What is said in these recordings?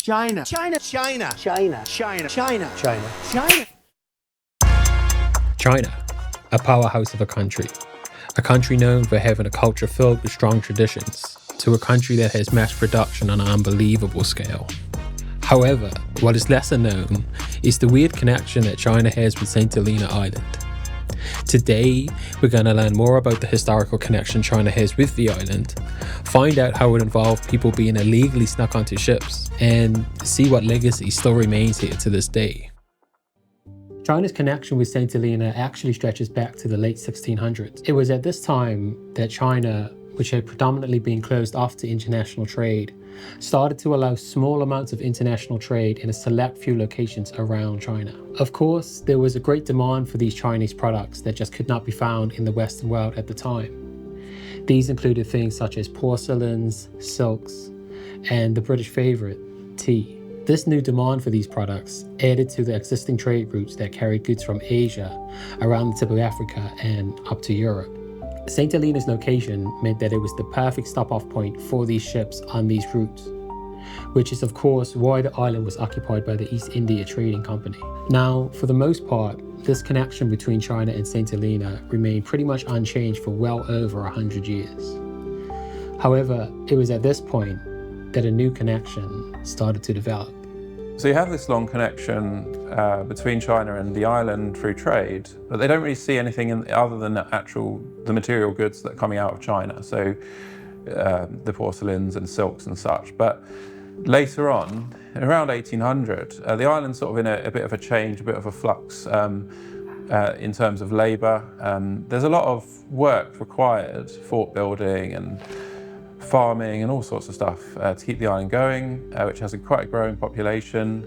China. China. China. China. China. China. China. China. China, a powerhouse of a country known for having a culture filled with strong traditions, to a country that has mass production on an unbelievable scale. However, what is lesser known is the weird connection that China has with St Helena Island. Today, we're going to learn more about the historical connection China has with the island, find out how it involved people being illegally snuck onto ships, and see what legacy still remains here to this day. China's connection with St Helena actually stretches back to the late 1600s. It was at this time that China, which had predominantly been closed off to international trade, started to allow small amounts of international trade in a select few locations around China. Of course, there was a great demand for these Chinese products that just could not be found in the Western world at the time. These included things such as porcelains, silks, and the British favourite, tea. This new demand for these products added to the existing trade routes that carried goods from Asia around the tip of Africa and up to Europe. St Helena's location meant that it was the perfect stop-off point for these ships on these routes, which is of course why the island was occupied by the East India Trading Company. Now, for the most part, this connection between China and St Helena remained pretty much unchanged for well over 100 years. However, it was at this point that a new connection started to develop. So you have this long connection between China and the island through trade, but they don't really see anything other than the material goods that are coming out of China, so the porcelains and silks and such. But later on, around 1800, the island's sort of in a bit of a change, a bit of a flux in terms of labour. There's a lot of work required, fort building and farming and all sorts of stuff to keep the island going, which has quite a growing population,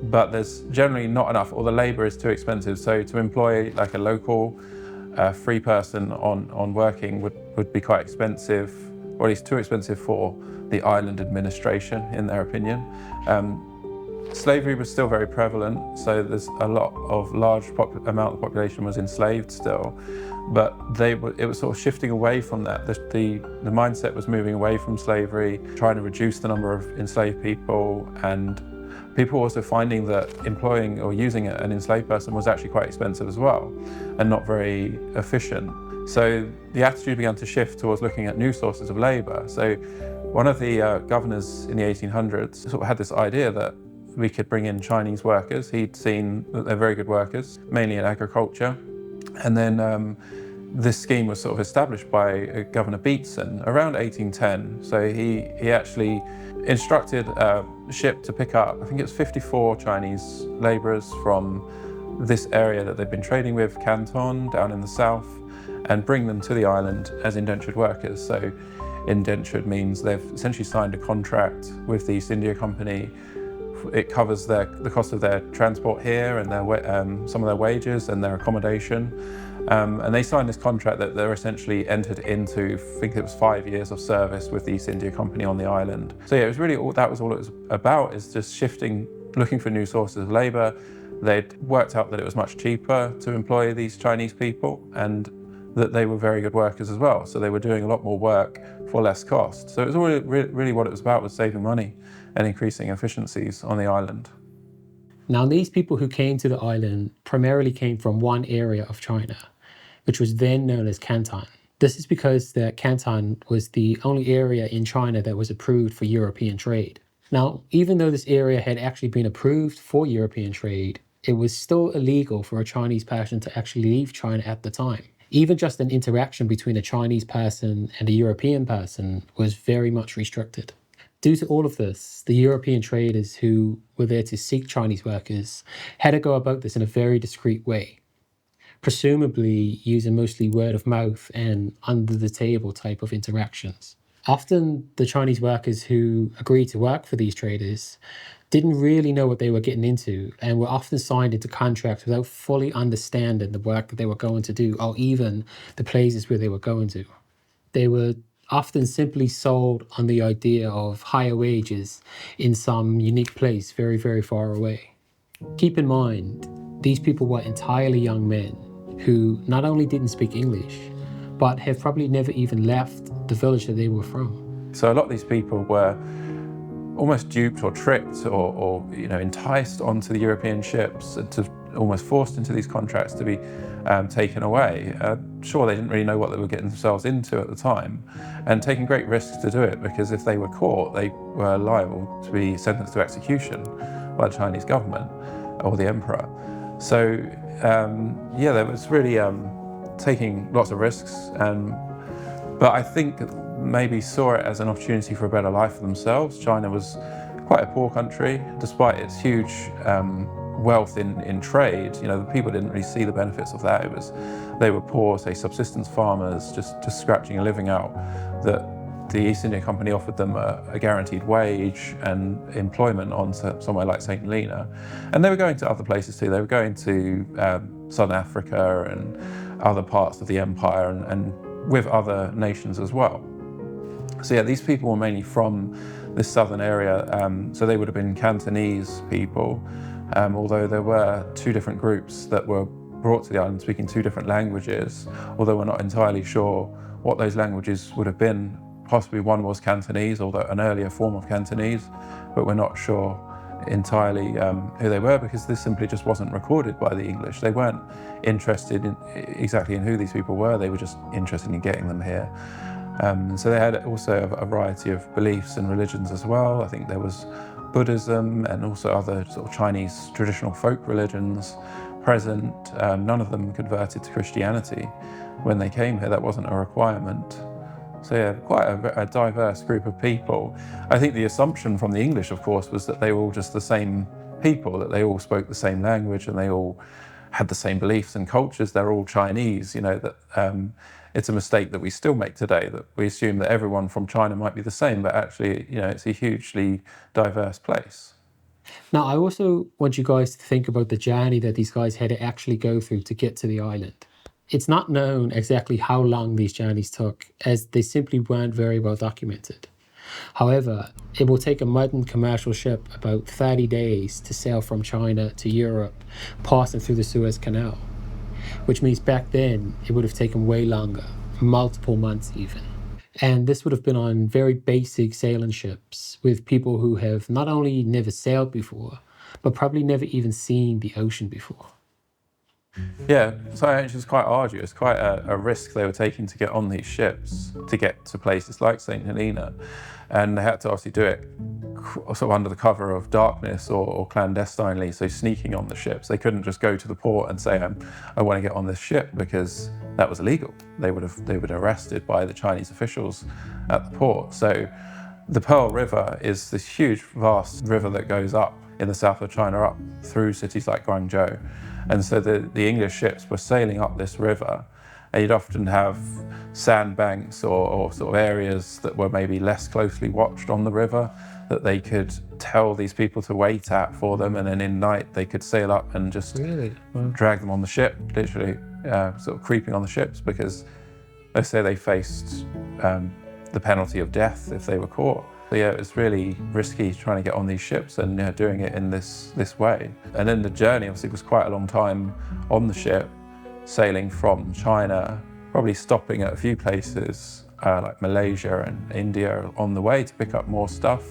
but there's generally not enough, or the labour is too expensive. So to employ like a local free person on working would be quite expensive, or at least too expensive for the island administration, in their opinion. Slavery was still very prevalent, so there's a large amount of the population was enslaved still, but it was sort of shifting away from that. The mindset was moving away from slavery, trying to reduce the number of enslaved people, and people also finding that employing or using an enslaved person was actually quite expensive as well, and not very efficient. So the attitude began to shift towards looking at new sources of labour. So one of the governors in the 1800s sort of had this idea that we could bring in Chinese workers. He'd seen that they're very good workers, mainly in agriculture. And then this scheme was sort of established by Governor Beatson around 1810. So he actually instructed a ship to pick up, I think it was 54 Chinese labourers from this area that they've been trading with, Canton, down in the south, and bring them to the island as indentured workers. So indentured means they've essentially signed a contract with the East India Company. It covers the cost of their transport here and some of their wages and their accommodation. And they signed this contract that they're essentially entered into, I think it was 5 years of service with the East India Company on the island. So yeah, it was really that was all it was about, is just shifting, looking for new sources of labour. They'd worked out that it was much cheaper to employ these Chinese people, and that they were very good workers as well. So they were doing a lot more work for less cost. So it was really what it was about, was saving money and increasing efficiencies on the island. Now, these people who came to the island primarily came from one area of China, which was then known as Canton. This is because the Canton was the only area in China that was approved for European trade. Now, even though this area had actually been approved for European trade, it was still illegal for a Chinese person to actually leave China at the time. Even just an interaction between a Chinese person and a European person was very much restricted. Due to all of this, the European traders who were there to seek Chinese workers had to go about this in a very discreet way, presumably using mostly word of mouth and under the table type of interactions. Often the Chinese workers who agreed to work for these traders didn't really know what they were getting into, and were often signed into contracts without fully understanding the work that they were going to do, or even the places where they were going to. They were often simply sold on the idea of higher wages in some unique place very, very far away. Keep in mind, these people were entirely young men who not only didn't speak English, but have probably never even left the village that they were from. So a lot of these people were almost duped or tricked or enticed onto the European ships to almost forced into these contracts to be taken away. Sure, they didn't really know what they were getting themselves into at the time, and taking great risks to do it, because if they were caught, they were liable to be sentenced to execution by the Chinese government or the emperor. So there was really taking lots of risks, but I think maybe saw it as an opportunity for a better life for themselves. China was quite a poor country, despite its huge wealth in trade. The people didn't really see the benefits of that. They were poor, say subsistence farmers, just scratching a living out. That the East India Company offered them a guaranteed wage and employment on somewhere like St Helena, and they were going to other places too. They were going to Southern Africa and other parts of the empire, and with other nations as well. So yeah, these people were mainly from this southern area, so they would have been Cantonese people, although there were two different groups that were brought to the island speaking two different languages, although we're not entirely sure what those languages would have been. Possibly one was Cantonese, although an earlier form of Cantonese, but we're not sure entirely who they were, because this simply just wasn't recorded by the English. They weren't interested exactly in who these people were, they were just interested in getting them here. So they had also a variety of beliefs and religions as well. I think there was Buddhism and also other sort of Chinese traditional folk religions present. None of them converted to Christianity when they came here. That wasn't a requirement. So yeah, quite a diverse group of people. I think the assumption from the English, of course, was that they were all just the same people, that they all spoke the same language and they all had the same beliefs and cultures. They're all Chinese, that it's a mistake that we still make today, that we assume that everyone from China might be the same, but actually, it's a hugely diverse place. Now, I also want you guys to think about the journey that these guys had to actually go through to get to the island. It's not known exactly how long these journeys took, as they simply weren't very well documented. However, it will take a modern commercial ship about 30 days to sail from China to Europe, passing through the Suez Canal, which means back then it would have taken way longer, multiple months even. And this would have been on very basic sailing ships with people who have not only never sailed before, but probably never even seen the ocean before. Yeah, so it was quite arduous, quite a risk they were taking to get on these ships, to get to places like St Helena. And they had to obviously do it sort of under the cover of darkness or clandestinely, so sneaking on the ships. They couldn't just go to the port and say, I want to get on this ship, because that was illegal. They would have been arrested by the Chinese officials at the port. So the Pearl River is this huge, vast river that goes up in the south of China, up through cities like Guangzhou. And so the English ships were sailing up this river, and you'd often have sandbanks or sort of areas that were maybe less closely watched on the river that they could tell these people to wait at for them, and then in night they could sail up and just drag them on the ship, literally sort of creeping on the ships, because let's say they faced the penalty of death if they were caught. So yeah, it was really risky trying to get on these ships and doing it in this way. And then the journey obviously was quite a long time on the ship, sailing from China, probably stopping at a few places like Malaysia and India on the way to pick up more stuff,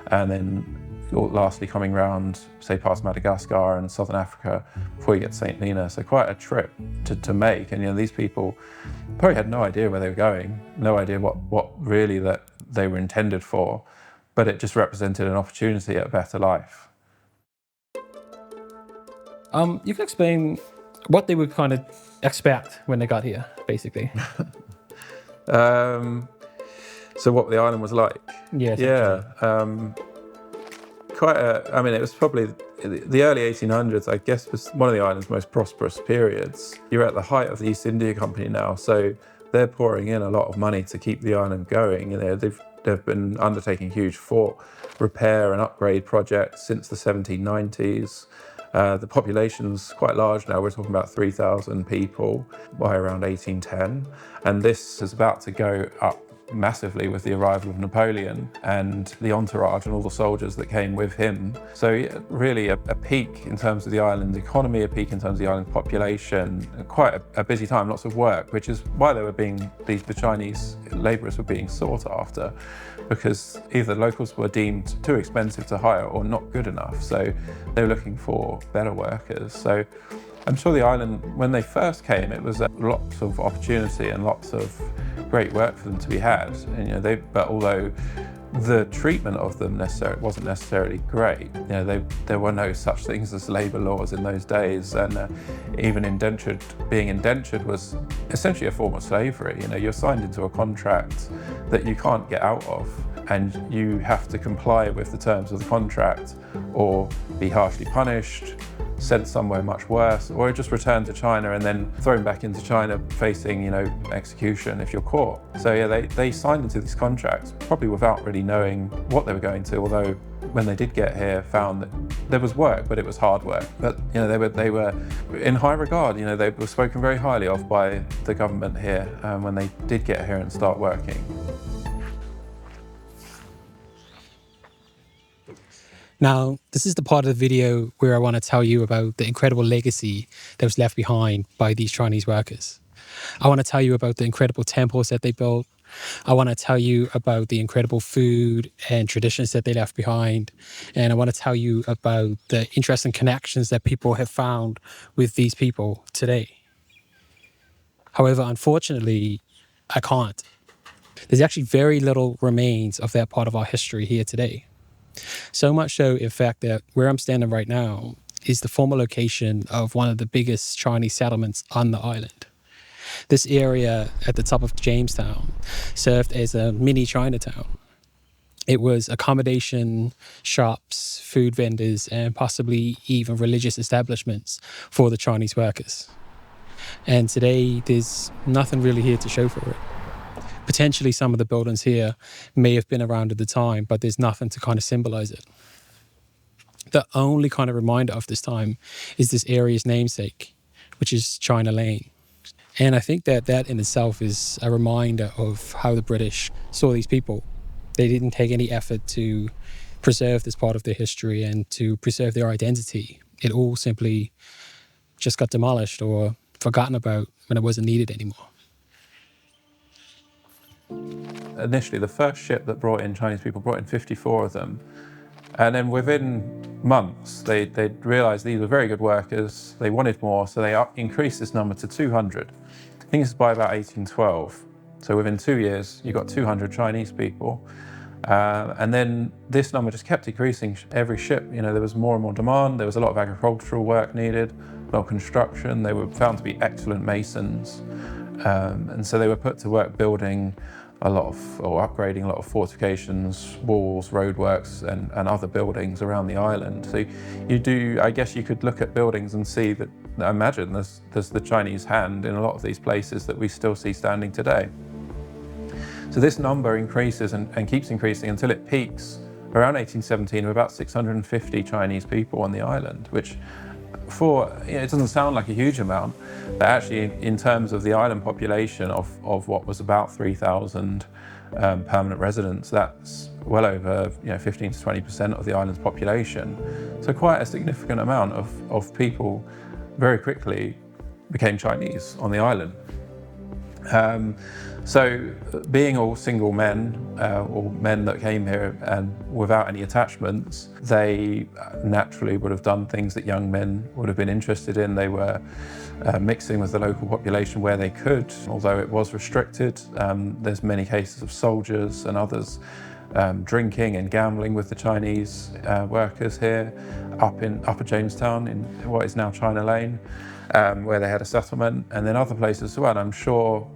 and then lastly coming round, say past Madagascar and Southern Africa before you get to St Helena. So quite a trip to make, and these people probably had no idea where they were going, no idea what really that they were intended for, but it just represented an opportunity at a better life. You can explain what they would kind of expect when they got here, basically. So what the island was like? Yeah. It was probably the early 1800s, I guess, was one of the island's most prosperous periods. You're at the height of the East India Company now, so they're pouring in a lot of money to keep the island going. They've been undertaking huge fort repair and upgrade projects since the 1790s. The population's quite large now. We're talking about 3,000 people by around 1810. And this is about to go up massively with the arrival of Napoleon and the entourage and all the soldiers that came with him. So yeah, really a peak in terms of the island's economy, a peak in terms of the island's population, quite a busy time, lots of work, which is why the Chinese labourers were being sought after, because either locals were deemed too expensive to hire or not good enough. So they were looking for better workers. So I'm sure the island, when they first came, it was lots of opportunity and lots of great work for them to be had. And, but although the treatment of them wasn't necessarily great, there were no such things as labour laws in those days, and even being indentured was essentially a form of slavery. You're signed into a contract that you can't get out of, and you have to comply with the terms of the contract or be harshly punished, sent somewhere much worse, or just returned to China and then thrown back into China facing, execution if you're caught. So yeah, they signed into these contracts probably without really knowing what they were going to, although when they did get here, found that there was work, but it was hard work. But they were in high regard. They were spoken very highly of by the government here when they did get here and start working. Now, this is the part of the video where I want to tell you about the incredible legacy that was left behind by these Chinese workers. I want to tell you about the incredible temples that they built. I want to tell you about the incredible food and traditions that they left behind. And I want to tell you about the interesting connections that people have found with these people today. However, unfortunately, I can't. There's actually very little remains of that part of our history here today. So much so, in fact, that where I'm standing right now is the former location of one of the biggest Chinese settlements on the island. This area at the top of Jamestown served as a mini Chinatown. It was accommodation, shops, food vendors, and possibly even religious establishments for the Chinese workers. And today, there's nothing really here to show for it. Potentially some of the buildings here may have been around at the time, but there's nothing to kind of symbolize it. The only kind of reminder of this time is this area's namesake, which is China Lane. And I think that in itself is a reminder of how the British saw these people. They didn't take any effort to preserve this part of their history and to preserve their identity. It all simply just got demolished or forgotten about when it wasn't needed anymore. Initially, the first ship that brought in Chinese people brought in 54 of them. And then within months, they realized these were very good workers. They wanted more, so they increased this number to 200. I think this is by about 1812. So within 2 years, you got 200 Chinese people. And then this number just kept decreasing every ship. There was more and more demand. There was a lot of agricultural work needed, a lot of construction. They were found to be excellent masons. And so they were put to work building upgrading a lot of fortifications, walls, roadworks, and other buildings around the island. So I guess you could look at buildings and see that, I imagine there's the Chinese hand in a lot of these places that we still see standing today. So this number increases and keeps increasing until it peaks around 1817 with about 650 Chinese people on the island, which it doesn't sound like a huge amount, but actually in terms of the island population of what was about 3,000 permanent residents, that's well over 15 to 20% of the island's population. So quite a significant amount of people very quickly became Chinese on the island. So being all single men, or men that came here and without any attachments, they naturally would have done things that young men would have been interested in. They were mixing with the local population where they could, although it was restricted. There's many cases of soldiers and others drinking and gambling with the Chinese workers here up in Upper Jamestown in what is now China Lane, where they had a settlement, and then other places as well. And I'm sure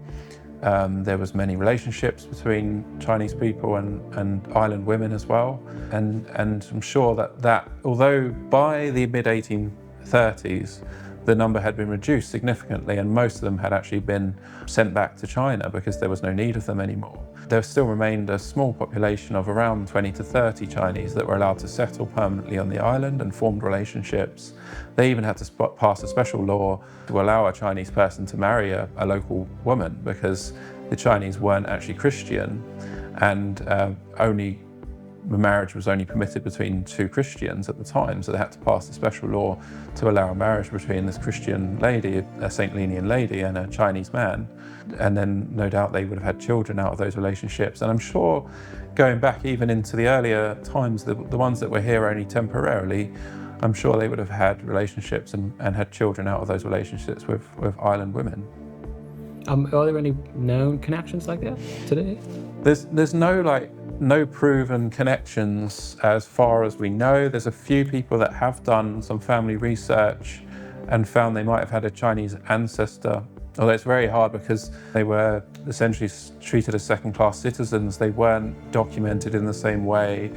there was many relationships between Chinese people and island women as well. And I'm sure that although by the mid-1830s, the number had been reduced significantly and most of them had actually been sent back to China because there was no need of them anymore, there still remained a small population of around 20 to 30 Chinese that were allowed to settle permanently on the island and formed relationships. They even had to pass a special law to allow a Chinese person to marry a local woman because the Chinese weren't actually Christian, and only the marriage was only permitted between two Christians at the time, so they had to pass a special law to allow a marriage between this Christian lady, a St Helenian lady, and a Chinese man. And then no doubt they would have had children out of those relationships. And I'm sure going back even into the earlier times, the ones that were here only temporarily, I'm sure they would have had relationships and had children out of those relationships with island women. Are there any known connections like that today? There's no proven connections as far as we know. There's a few people that have done some family research and found they might have had a Chinese ancestor, although it's very hard because they were essentially treated as second-class citizens. They weren't documented in the same way.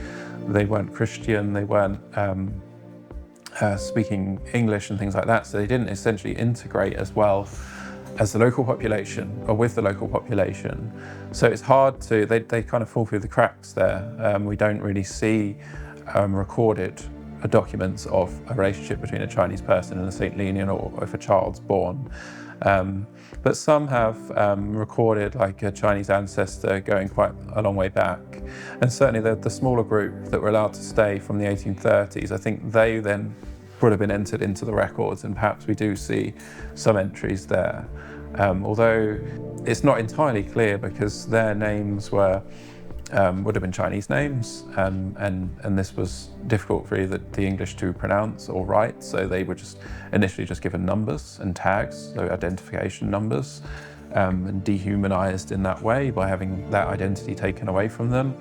They weren't Christian. They weren't speaking English and things like that, so they didn't essentially integrate as well as the local population or with the local population. So it's hard to, they kind of fall through the cracks there. We don't really see recorded documents of a relationship between a Chinese person and a St Helenian, or if a child's born. But some have recorded like a Chinese ancestor going quite a long way back. And certainly the smaller group that were allowed to stay from the 1830s, I think they then would have been entered into the records, and perhaps we do see some entries there. Although it's not entirely clear because their names were would have been Chinese names, and this was difficult for either the English to pronounce or write, so they were just initially just given numbers and tags, so identification numbers, and dehumanized in that way by having that identity taken away from them.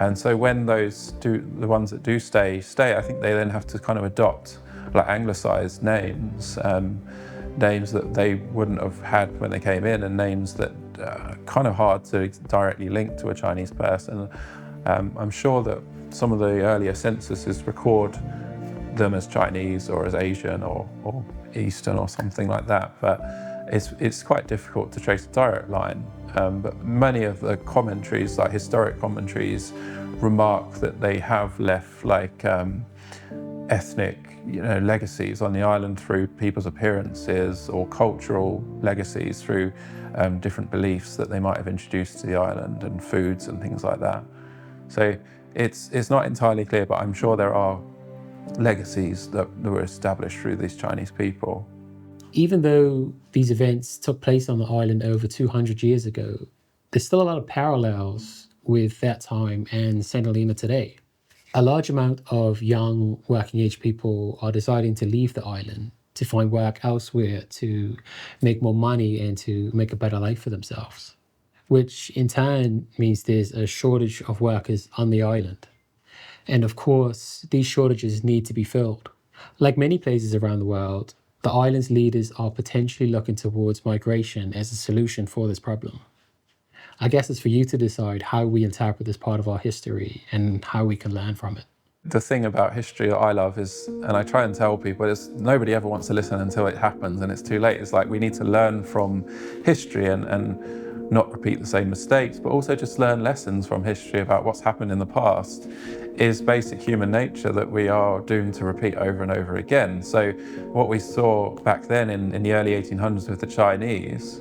And so when the ones that do stay, I think they then have to kind of adopt like anglicized names, names that they wouldn't have had when they came in, and names that kind of hard to directly link to a Chinese person. I'm sure that some of the earlier censuses record them as Chinese or as Asian or Eastern or something like that, but it's quite difficult to trace a direct line. But many of the commentaries, like historic commentaries, remark that they have left like ethnic legacies on the island through people's appearances, or cultural legacies through different beliefs that they might have introduced to the island, and foods and things like that. So it's not entirely clear, but I'm sure there are legacies that were established through these Chinese people. Even though these events took place on the island over 200 years ago, there's still a lot of parallels with that time and St Helena today. A large amount of young working-age people are deciding to leave the island to find work elsewhere, to make more money and to make a better life for themselves, which in turn means there's a shortage of workers on the island. And of course, these shortages need to be filled. Like many places around the world, the island's leaders are potentially looking towards migration as a solution for this problem. I guess it's for you to decide how we interpret this part of our history and how we can learn from it. The thing about history that I love is, and I try and tell people, is nobody ever wants to listen until it happens and it's too late. It's like we need to learn from history and not repeat the same mistakes, but also just learn lessons from history about what's happened in the past. Is basic human nature that we are doomed to repeat over and over again. So what we saw back then in the early 1800s with the Chinese,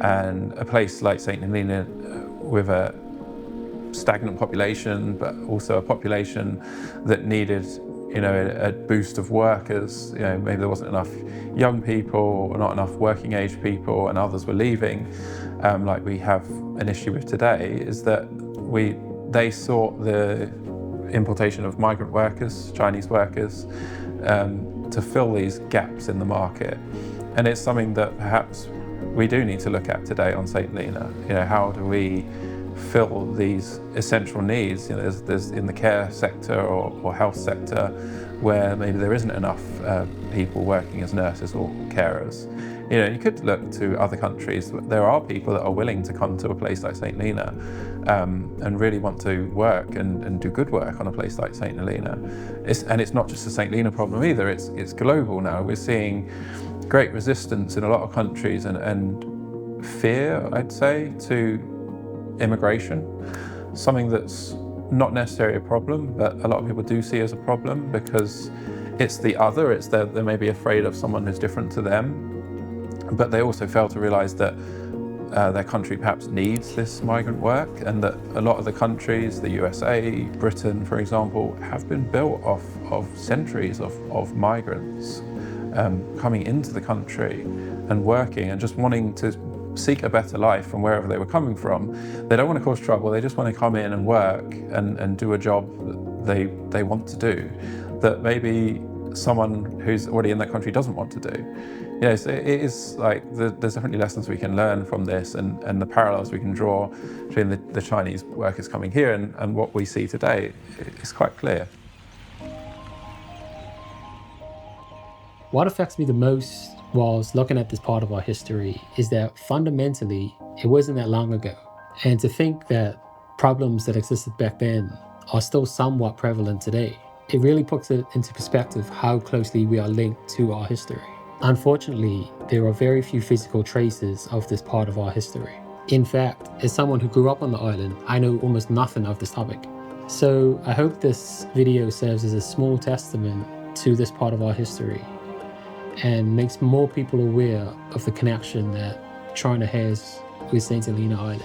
and a place like St Helena with a stagnant population, but also a population that needed, a boost of workers. Maybe there wasn't enough young people or not enough working age people, and others were leaving. Like we have an issue with today, is that they sought the importation of migrant workers, Chinese workers, to fill these gaps in the market. And it's something that perhaps we do need to look at today on St Helena. How do we fill these essential needs? There's in the care sector or health sector where maybe there isn't enough people working as nurses or carers. You could look to other countries. There are people that are willing to come to a place like St Helena and really want to work and do good work on a place like St Helena. And it's not just a St Helena problem either, it's global now. We're seeing great resistance in a lot of countries and fear, I'd say, to immigration. Something that's not necessarily a problem, but a lot of people do see as a problem because it's the other, they may be afraid of someone who's different to them, but they also fail to realize that their country perhaps needs this migrant work, and that a lot of the countries, the USA, Britain, for example, have been built off of centuries of migrants coming into the country and working and just wanting to seek a better life from wherever they were coming from. They don't want to cause trouble, they just want to come in and work and do a job that they want to do, that maybe someone who's already in that country doesn't want to do. Yes, it is like, there's definitely lessons we can learn from this, and the parallels we can draw between the Chinese workers coming here and what we see today is quite clear. What affects me the most whilst looking at this part of our history is that fundamentally, it wasn't that long ago. And to think that problems that existed back then are still somewhat prevalent today, it really puts it into perspective how closely we are linked to our history. Unfortunately, there are very few physical traces of this part of our history. In fact, as someone who grew up on the island, I know almost nothing of this topic. So I hope this video serves as a small testament to this part of our history and makes more people aware of the connection that China has with St Helena Island.